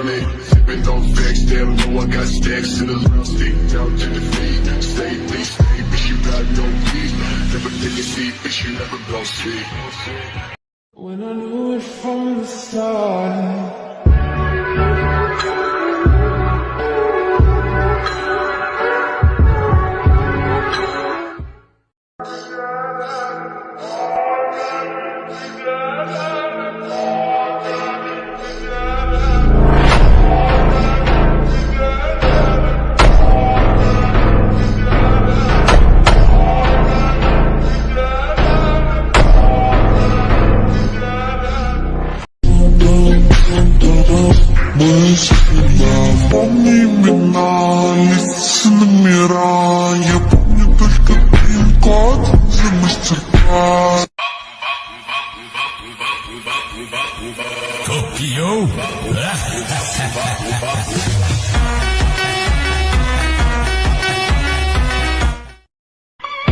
on it. Sipping on vex, damn, know I got stacks in the round, stick down to the feet. Stay, bitch, you got no beat. Never take a seat, bitch, you never blow sweet. When I knew it from the start. Помни имена, лица номера. Я помню только пин-код за мастер-класс. Tokyo.